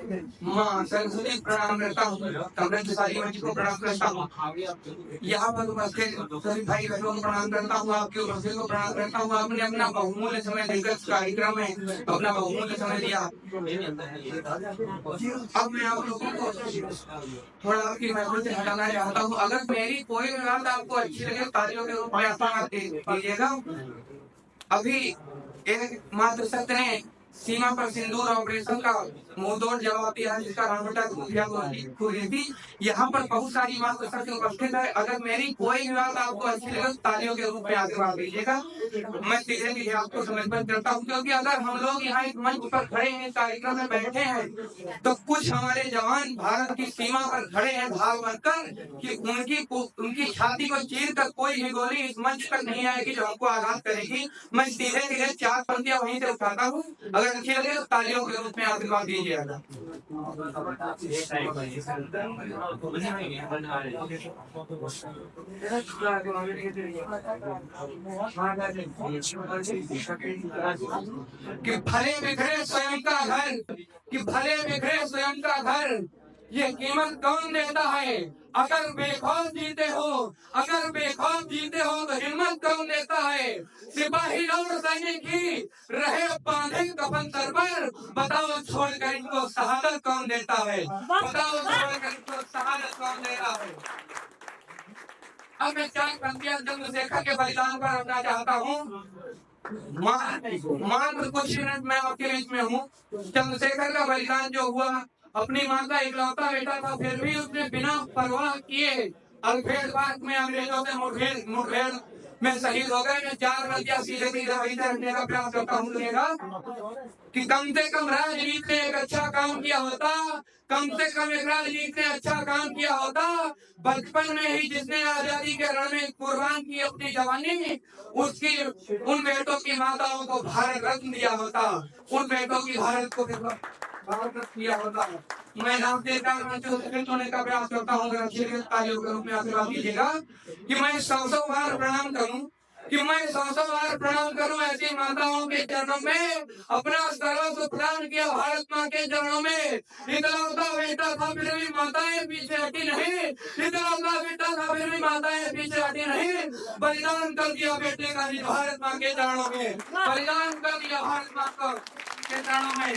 माँ सरस्वती प्रणाम करता हूँ, सारी मंच को प्रणाम करता हूँ। यहाँ पर उपस्थित सभी भाई बहनों को प्रणाम करता हूँ, आपकी उपस्थिति को प्रणाम करता हूँ। आपने अपना बहुमूल्य समय देकर इस कार्यक्रम में अपना बहुमूल्य समय दिया। अब मैं आप लोगों को थोड़ा आपकी महफिल से हटाना चाहता हूँ। अगर मेरी कोई भी बात आपको अच्छी लगे तालियों के रूप में आशीर्वाद दीजिएगा। अभी एक मात्र सत्य ने सीमा पर सिंदूर ऑपरेशन का मुंहतोड़ जवाब दिया, जिसका रामबेटा खुली थी। यहाँ पर बहुत सारी मात्र सत्य उपस्थित है। अगर मेरी कोई भी बात आपको अच्छी लगे तालियों के रूप में आशीर्वाद दीजिएगा। मैं सीधे सीधे आपको समर्पित करता हूँ, क्योंकि अगर हम लोग यहाँ एक मंच पर खड़े हैं, कार्यक्रम में बैठे हैं, तो कुछ हमारे जवान भारत की सीमा पर खड़े हैं भाव बनकर कि उनकी छाती को चीर कर कोई भी गोली इस मंच तक नहीं आएगी जो आपको आघात करेगी। मैं सीधे सीधे 4 पंक्तियां वहीं से उठाता हूँ। अगर अच्छी लगे तो तालियों के रूप में आशीर्वाद दीजिएगा। कि भले बिखरे स्वयं का घर, कि भले बिखरे स्वयं का घर, ये कीमत कौन देता है? अगर बेखौफ जीते हो, अगर बेखौफ जीते हो तो हिम्मत कौन देता है? सिपाही और सैनिक ही रहे बांधे कफन सर पर, बताओ छोड़कर इनको शहादत कौन देता है? बताओ छोड़कर इनको शहादत कौन देता है? अब मैं 4 पंक्तियां चंद्रशेखर के बलिदान पर रखना चाहता हूँ। मात्र कुछ मिनट में आपके बीच में हूँ। चंद्रशेखर का बलिदान जो हुआ, अपनी माँ का इकलौता बेटा था, फिर भी उसने बिना परवाह किए अल्फ्रेड पार्क में अंग्रेजों से मुठभेड़ में शहीद हो गए। मैं 4 पंक्तियां सीधे सीधे वहीं से रखने का प्रयास करता हूँ कि कम से कम राजनीति ने एक अच्छा काम किया होता, कम से कम एक राजनीति ने अच्छा काम किया होता। बचपन में ही जिसने आजादी के रण में कुर्बान की अपनी जवानी, उसकी उन बेटों की माताओं को भारत रत्न दिया होता, उन बेटों की भारत को भारत रत्न दिया होता। मैं नाम देकर होने का प्रयास करता हूँ। अगर अच्छे तालियों के रूप में आशीर्वाद दीजिएगा कि मैं 100 बार प्रणाम करूँ, कि मैं 100 बार प्रणाम करूं ऐसी माताओं के चरणों में, अपना सर्वस्व प्रदान किया भारत माँ के चरणों में। इकलौता बेटा था फिर भी माताएं पीछे हटी नहीं, इकलौता बेटा था फिर भी माताएं पीछे हटी नहीं। बलिदान कर दिया बेटे का भारत माँ के चरणों में, बलिदान कर दिया भारत माँ के चरणों में।